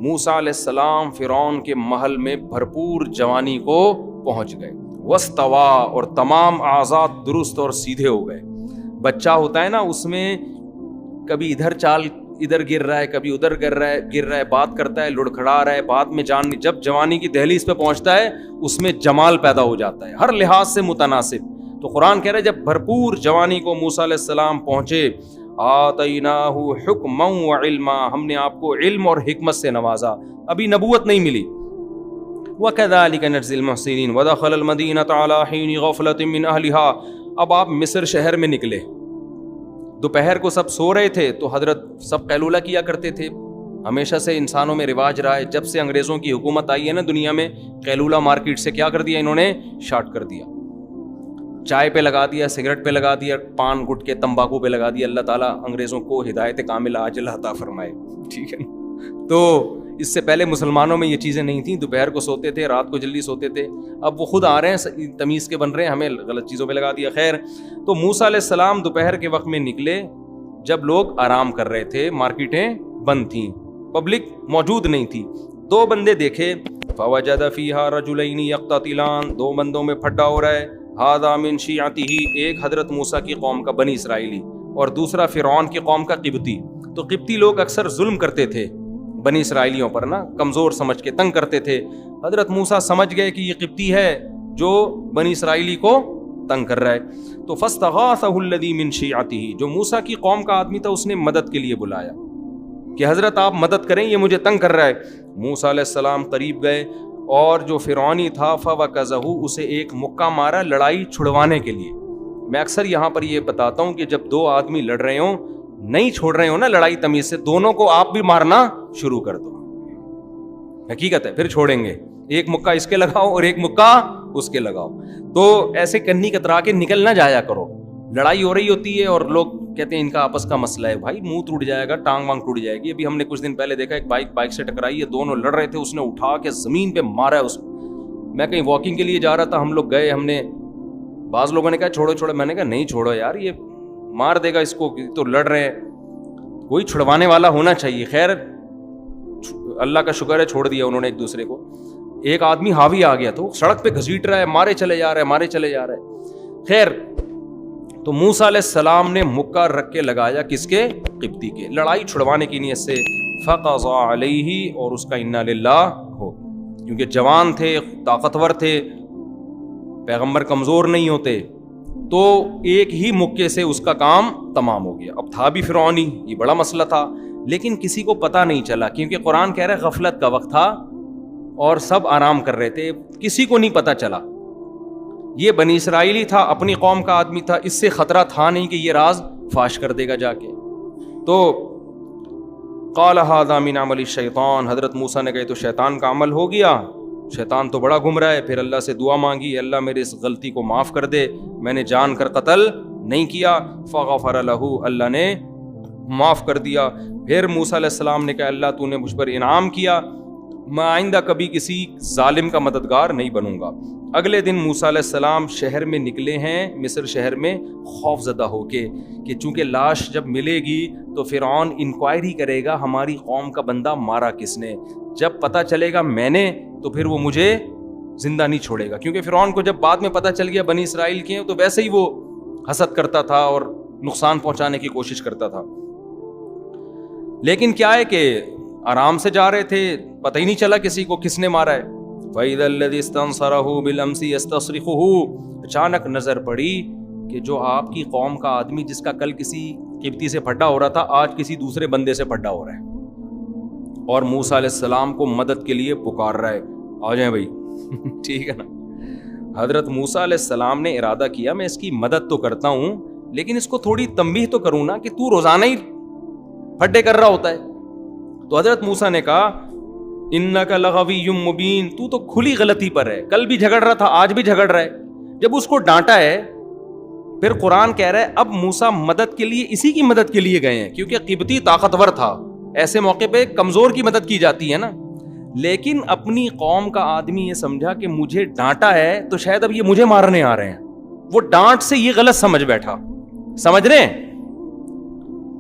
موسیٰ علیہ السلام فرعون کے محل میں بھرپور جوانی کو پہنچ گئے، واستوا، اور تمام اعضاء درست اور سیدھے ہو گئے. بچہ ہوتا ہے نا، اس میں کبھی ادھر چال ادھر گر رہا ہے، کبھی ادھر گر رہا ہے، بات کرتا ہے، لڑکھڑا رہا ہے، بات میں جان نہیں. جب جوانی کی دہلیز پہ پہنچتا ہے اس میں جمال پیدا ہو جاتا ہے، ہر لحاظ سے متناسب. تو قرآن کہہ رہا ہے جب بھرپور جوانی کو موسیٰ علیہ السلام پہنچے، آتیناہ حکما وعلما، ہم نے آپ کو علم اور حکمت سے نوازا، ابھی نبوت نہیں ملی. وَكَذَلِكَ نَجْزِي الْمُحْسِنِينَ وَدَخَلَ الْمَدِينَةَ عَلَى حِينِ غَفْلَةٍ مِّنْ أَهْلِهَا. اب آپ مصر شہر میں نکلے، دوپہر کو سب سو رہے تھے تو حضرت سب قیلولہ کیا کرتے تھے. ہمیشہ سے انسانوں میں رواج رہا ہے، جب سے انگریزوں کی حکومت آئی ہے نا دنیا میں، قیلولہ مارکیٹ سے کیا کر دیا انہوں نے، شارٹ کر دیا. چائے پہ لگا دیا، سگریٹ پہ لگا دیا، پان گٹکے تمباکو پہ لگا دیا. اللہ تعالیٰ انگریزوں کو ہدایت کاملہ عاجلہ عطا فرمائے. ٹھیک ہے، تو اس سے پہلے مسلمانوں میں یہ چیزیں نہیں تھیں، دوپہر کو سوتے تھے، رات کو جلدی سوتے تھے. اب وہ خود آ رہے ہیں، تمیز کے بن رہے ہیں، ہمیں غلط چیزوں پہ لگا دیا. خیر، تو موسیٰ علیہ السلام دوپہر کے وقت میں نکلے جب لوگ آرام کر رہے تھے، مارکیٹیں بند تھیں، پبلک موجود نہیں تھی. دو بندے دیکھے، فوجد فیہا رجلین یقتتلان، دو بندوں میں پھڈا ہو رہا ہے. ھذا من شیعتہ، ایک حضرت موسیٰ کی قوم کا بنی اسرائیلی اور دوسرا فرعون کی قوم کا قبطی. تو قبطی لوگ اکثر ظلم کرتے تھے بنی اسرائیلیوں پر نا، کمزور سمجھ کے تنگ کرتے تھے. حضرت موسیٰ سمجھ گئے کہ یہ قبطی ہے جو بنی اسرائیلی کو تنگ کر رہا ہے. تو فاستغاثہ الذی من شیعتہ، جو موسیٰ کی قوم کا آدمی تھا اس نے مدد کے لیے بلایا کہ حضرت آپ مدد کریں، یہ مجھے تنگ کر رہا ہے. موسیٰ علیہ السلام قریب گئے اور جو فرعونی تھا فوکزہ، اسے ایک مکہ مارا لڑائی چھڑوانے کے لیے. میں اکثر یہاں پر یہ بتاتا ہوں کہ جب دو آدمی لڑ رہے ہوں، نہیں چھوڑ رہے ہوں نا لڑائی تمیز سے، دونوں کو آپ بھی مارنا شروع کر دو. حقیقت ہے، پھر چھوڑیں گے. ایک مکہ اس کے لگاؤ اور ایک مکہ اس کے لگاؤ. تو ایسے کنی کترا کے نکل نہ جایا کرو. لڑائی ہو رہی ہوتی ہے اور لوگ کہتے ہیں ان کا آپس کا مسئلہ ہے. بھائی منہ ٹوٹ جائے گا، ٹانگ وانگ ٹوٹ جائے گی. ابھی ہم نے کچھ دن پہلے دیکھا ایک بائک سے ٹکرائی ہے، دونوں لڑ رہے تھے، اس نے اٹھا کے زمین پہ مارا ہے اس کو. میں کہیں واکنگ کے لیے جا رہا تھا، ہم لوگ گئے، ہم نے بعض لوگوں نے کہا چھوڑو، میں نے کہا نہیں چھوڑو یار، یہ مار دے گا اس کو، تو لڑ رہے ہیں، کوئی چھڑوانے والا ہونا چاہیے. خیر اللہ کا شکر ہے چھوڑ دیا انہوں نے ایک دوسرے کو. ایک آدمی حاوی آ گیا تو سڑک پہ گھسیٹ رہا ہے، مارے چلے جا رہا ہے. خیر تو موسیٰ علیہ السلام نے مکہ رکھ کے لگایا کس کے، قبطی کے، لڑائی چھڑوانے کی نیت سے. فقضى علیہ، اور اس کا انا للہ ہو، کیونکہ جوان تھے، طاقتور تھے، پیغمبر کمزور نہیں ہوتے. تو ایک ہی مکے سے اس کا کام تمام ہو گیا. اب تھا بھی فرعونی، یہ بڑا مسئلہ تھا، لیکن کسی کو پتہ نہیں چلا، کیونکہ قرآن کہہ رہا ہے غفلت کا وقت تھا اور سب آرام کر رہے تھے، کسی کو نہیں پتہ چلا. یہ بنی اسرائیلی تھا، اپنی قوم کا آدمی تھا، اس سے خطرہ تھا نہیں کہ یہ راز فاش کر دے گا جا کے. تو قال ھذا من عمل الشیطان، حضرت موسیٰ نے کہے تو شیطان کا عمل ہو گیا، شیطان تو بڑا گھوم رہا ہے. پھر اللہ سے دعا مانگی، اللہ میرے اس غلطی کو معاف کر دے، میں نے جان کر قتل نہیں کیا. فغفر لہ، اللہ نے معاف کر دیا. پھر موسیٰ علیہ السلام نے کہا اللہ تو نے مجھ پر انعام کیا، میں آئندہ کبھی کسی ظالم کا مددگار نہیں بنوں گا. اگلے دن موسیٰ علیہ السلام شہر میں نکلے ہیں، مصر شہر میں، خوف زدہ ہو کے کہ چونکہ لاش جب ملے گی تو فرعون انکوائری کرے گا ہماری قوم کا بندہ مارا کس نے. جب پتہ چلے گا میں نے تو پھر وہ مجھے زندہ نہیں چھوڑے گا. کیونکہ فرعون کو جب بعد میں پتہ چل گیا بنی اسرائیل کے ہیں تو ویسے ہی وہ حسد کرتا تھا اور نقصان پہنچانے کی کوشش کرتا تھا. لیکن کیا ہے کہ آرام سے جا رہے تھے، پتہ ہی نہیں چلا کسی کو کس نے مارا ہے. فَإِذَا الَّذِي اسْتَنصَرَهُ بِالْأَمْسِ يَسْتَصْرِخُهُ، اچانک نظر پڑی کہ جو آپ کی قوم کا آدمی جس کا کل کسی قبطی سے پھڈا ہو رہا تھا آج کسی دوسرے بندے سے پھڈا ہو رہا ہے اور موسیٰ علیہ السلام کو مدد کے لیے پکار رہا ہے، آ جائیں بھائی. ٹھیک ہے نا. حضرت موسیٰ علیہ السلام نے ارادہ کیا میں اس کی مدد تو کرتا ہوں لیکن اس کو تھوڑی تنبیہ تو کروں نا کہ تو روزانہ ہی پھڈے کر رہا ہوتا ہے. تو حضرت موسیٰ نے کہا انک لغوی مبین، تو کھلی غلطی پر ہے، کل بھی جھگڑ رہا تھا آج بھی جھگڑ رہا ہے. جب اس کو ڈانٹا ہے پھر قرآن کہہ رہا ہے اب موسیٰ مدد کے لیے اسی کی مدد کے لیے گئے ہیں، کیونکہ قبطی طاقتور تھا، ایسے موقع پہ کمزور کی مدد کی جاتی ہے نا. لیکن اپنی قوم کا آدمی یہ سمجھا کہ مجھے ڈانٹا ہے تو شاید اب یہ مجھے مارنے آ رہے ہیں، وہ ڈانٹ سے یہ غلط سمجھ بیٹھا. سمجھ رہے ہیں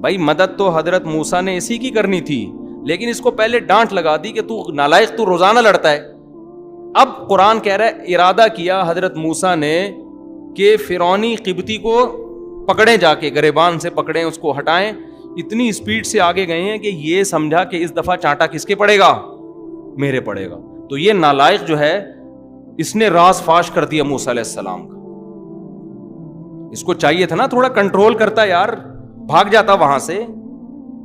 بھائی، مدد تو حضرت موسیٰ نے اسی کی کرنی تھی، لیکن اس کو پہلے ڈانٹ لگا دی کہ تو نالائق، تو روزانہ لڑتا ہے. اب قرآن کہہ رہا ہے ارادہ کیا حضرت موسیٰ نے کہ فرعونی قبطی کو پکڑیں، جا کے گریبان سے پکڑیں، اس کو ہٹائیں. اتنی اسپیڈ سے آگے گئے ہیں کہ یہ سمجھا کہ اس دفعہ چانٹا کس کے پڑے گا؟ میرے پڑے گا. تو یہ نالائق جو ہے اس نے راز فاش کر دیا موسیٰ علیہ السلام کا. اس کو چاہیے تھا نا تھوڑا کنٹرول کرتا یار، بھاگ جاتا وہاں سے.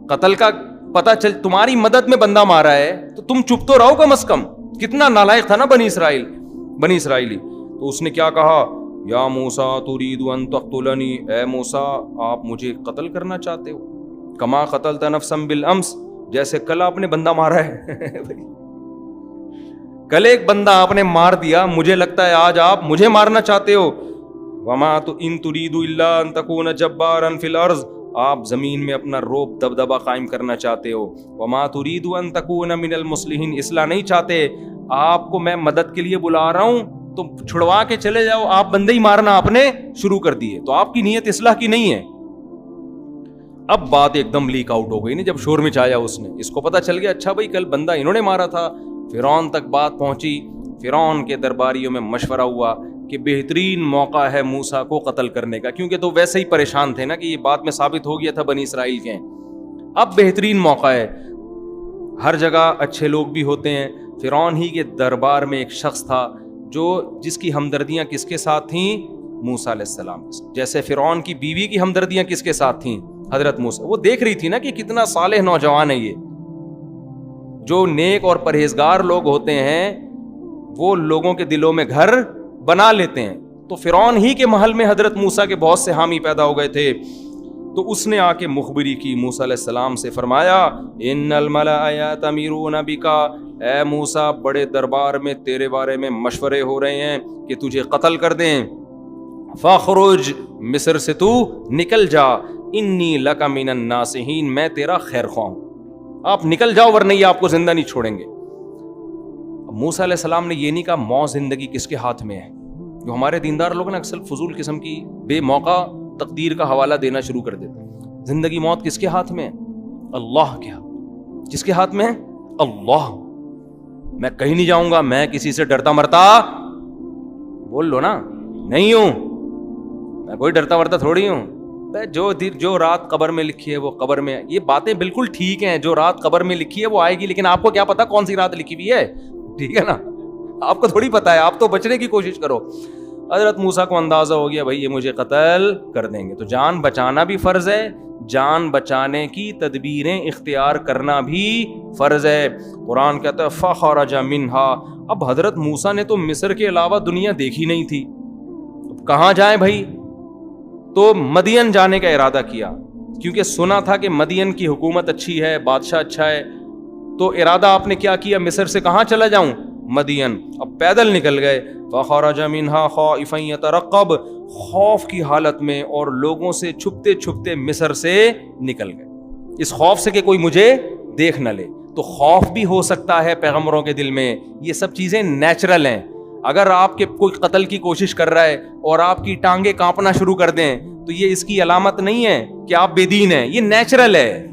قتل کا پتہ چل تمہاری مدد میں بندہ مارا ہے تو تم چپ تو رہو کم از کم. کتنا نالائق تھا نا بنی اسرائیلی. تو اس نے کیا کہا؟ یا موسیٰ ترید ان تقتلنی، اے موسیٰ آپ مجھے قتل کرنا چاہتے ہو؟ کما قتلت نفسا بالامس، جیسے کل آپ نے بندہ مارا ہے. کل ایک بندہ آپ نے مار دیا، مجھے لگتا ہے آج آپ مجھے مارنا چاہتے ہو. وما ان ترید الا ان تکون جبارا فی الارض، آپ زمین میں اپنا روب دبدبہ قائم کرنا چاہتے ہو. وما ترید ان تکون من المصلحین، اصلاح نہیں چاہتے. آپ کو میں مدد کے لیے بلا رہا ہوں تو چھڑوا کے چلے جاؤ، آپ بندے ہی مارنا آپ نے شروع کر دیے. تو آپ کی نیت اصلاح کی نہیں ہے. اب بات ایک دم لیک آؤٹ ہو گئی نا جب شور مچایا اس نے. اس کو پتا چل گیا اچھا بھائی کل بندہ انہوں نے مارا تھا. فرعون تک بات پہنچی. فرعون کے درباریوں میں مشورہ ہوا کہ بہترین موقع ہے موسیٰ کو قتل کرنے کا، کیونکہ تو ویسے ہی پریشان تھے نا کہ یہ بات میں ثابت ہو گیا تھا بنی اسرائیل کے. اب بہترین موقع ہے. ہر جگہ اچھے لوگ بھی ہوتے ہیں. فرعون ہی کے دربار میں ایک شخص تھا جس کی ہمدردیاں کس کے ساتھ تھیں؟ موسیٰ علیہ السلام کے ساتھ. جیسے فرعون کی بیوی کی ہمدردیاں کس کے ساتھ تھیں؟ حضرت موسیٰ. وہ دیکھ رہی تھی نا کہ کتنا صالح نوجوان ہے یہ. جو نیک اور پرہیزگار لوگ ہوتے ہیں وہ لوگوں کے دلوں میں گھر بنا لیتے ہیں. تو فرعون ہی کے محل میں حضرت موسیٰ کے بہت سے حامی پیدا ہو گئے تھے. تو اس نے آ کے مخبری کی موسیٰ علیہ السلام سے، فرمایا ان الملأ یأتمرون بک، اے موسیٰ بڑے دربار میں تیرے بارے میں مشورے ہو رہے ہیں کہ تجھے قتل کر دیں. فاخرج، مصر سے تو نکل جا، انی لک من الناصحین، میں تیرا خیر خواہ ہوں، آپ نکل جاؤ ورنہ یہ آپ کو زندہ نہیں چھوڑیں گے. موسیٰ علیہ السلام نے یہ نہیں کہا موت زندگی کس کے ہاتھ میں ہے. جو ہمارے دیندار لوگ نا اکثر فضول قسم کی بے موقع تقدیر کا حوالہ دینا شروع کر دیتے. زندگی موت کس کے ہاتھ میں ہے؟ اللہ کے ہاتھ. کس کے ہاتھ میں ہے؟ اللہ. میں کہیں نہیں جاؤں گا، میں کسی سے ڈرتا مرتا بول لو نا نہیں ہوں، میں کوئی ڈرتا مرتا تھوڑی ہوں. جو رات قبر میں لکھی ہے وہ قبر میں. یہ باتیں بالکل ٹھیک ہیں، جو رات قبر میں لکھی ہے وہ آئے گی، لیکن آپ کو کیا پتا کون سی رات لکھی ہوئی ہے؟ ٹھیک ہے نا، آپ کو تھوڑی پتا ہے. آپ تو بچنے کی کوشش کرو. حضرت موسیٰ کو اندازہ ہو گیا بھائی یہ مجھے قتل کر دیں گے. تو جان بچانا بھی فرض ہے، جان بچانے کی تدبیریں اختیار کرنا بھی فرض ہے. قرآن کہتا ہے فخرج منہا. اب حضرت موسیٰ نے تو مصر کے علاوہ دنیا دیکھی نہیں تھی، کہاں جائیں بھائی؟ تو مدین جانے کا ارادہ کیا، کیونکہ سنا تھا کہ مدین کی حکومت اچھی ہے، بادشاہ اچھا ہے. تو ارادہ آپ نے کیا کیا؟ مصر سے کہاں چلا جاؤں؟ مدین. اب پیدل نکل گئے. فخرج منہا خائفا یترقب، خوف کی حالت میں اور لوگوں سے چھپتے چھپتے مصر سے نکل گئے، اس خوف سے کہ کوئی مجھے دیکھ نہ لے. تو خوف بھی ہو سکتا ہے پیغمبروں کے دل میں، یہ سب چیزیں نیچرل ہیں. اگر آپ کے کوئی قتل کی کوشش کر رہا ہے اور آپ کی ٹانگیں کانپنا شروع کر دیں تو یہ اس کی علامت نہیں ہے کہ آپ بے دین ہیں، یہ نیچرل ہے.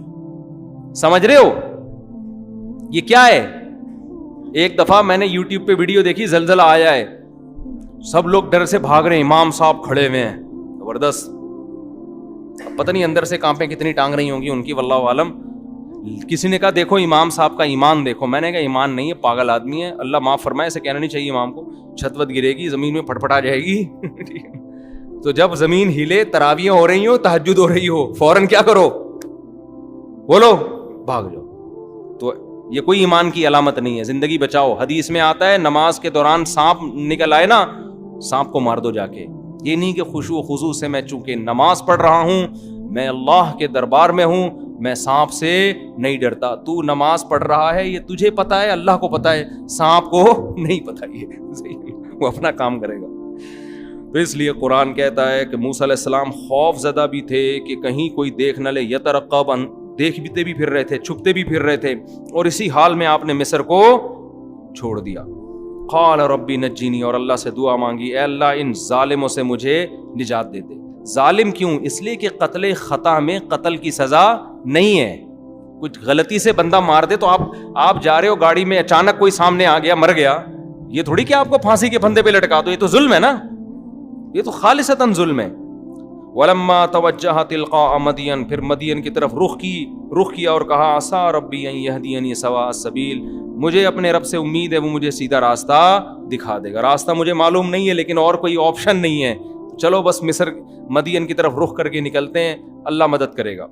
سمجھ رہے ہو یہ کیا ہے؟ ایک دفعہ میں نے یوٹیوب پہ ویڈیو دیکھی، زلزلہ آیا ہے، سب لوگ ڈر سے بھاگ رہے ہیں، امام صاحب کھڑے ہوئے ہیں، زبردست. پتہ نہیں اندر سے کانپیں کتنی ٹانگ رہی ہوں گی ان کی، واللہ عالم. کسی نے کہا دیکھو امام صاحب کا ایمان دیکھو. میں نے کہا ایمان نہیں ہے، پاگل آدمی ہے، اللہ معاف فرمائے، اسے کہنا نہیں چاہیے امام کو. چھت وت گرے گی، زمین میں پھٹپٹا جائے گی. تو جب زمین ہلے، تراویح ہو رہی ہو، تہجد ہو رہی ہو، فوراً کیا کرو؟ بولو بھاگ جاؤ. تو یہ کوئی ایمان کی علامت نہیں ہے. زندگی بچاؤ. حدیث میں آتا ہے نماز کے دوران سانپ نکل آئے نا، سانپ کو مار دو جا کے. یہ نہیں کہ خشوع و خضوع سے میں چونکہ نماز پڑھ رہا ہوں، میں اللہ کے دربار میں ہوں، میں سانپ سے نہیں ڈرتا. تو نماز پڑھ رہا ہے یہ تجھے پتا ہے، اللہ کو پتا ہے، سانپ کو نہیں پتا. یہ وہ اپنا کام کرے گا. تو اس لیے قرآن کہتا ہے کہ موسیٰ علیہ السلام خوف زدہ بھی تھے کہ کہیں کوئی دیکھ نہ لے. یترقب، دیکھتے بھی پھر رہے تھے، چھپتے بھی پھر رہے تھے، اور اسی حال میں آپ نے مصر کو چھوڑ دیا. قال ربی نجینی، اور اللہ سے دعا مانگی اے اللہ ان ظالموں سے مجھے نجات دے دے. ظالم کیوں؟ اس لیے کہ قتل خطا میں قتل کی سزا نہیں ہے. کچھ غلطی سے بندہ مار دے تو آپ جا رہے ہو گاڑی میں, اچانک کوئی سامنے آ گیا, مر گیا, یہ تھوڑی کہ آپ کو پھانسی کے پھندے پہ لٹکا دو, یہ تو ظلم ہے نا, یہ تو خالصتاً ظلم ہے. وَلَمَّا تَوَجَّهَ تِلْقَاءَ مَدْيَنَ, پھر مدین کی طرف رخ کیا اور کہا عَسَىٰ رَبِّي أَن يَهْدِيَنِي سَوَاءَ السَّبِيلِ, مجھے اپنے رب سے امید ہے وہ مجھے سیدھا راستہ دکھا دے گا. راستہ مجھے معلوم نہیں ہے لیکن اور کوئی آپشن نہیں ہے, چلو بس مصر مدین کی طرف رخ کر کے نکلتے ہیں, اللہ مدد کرے گا.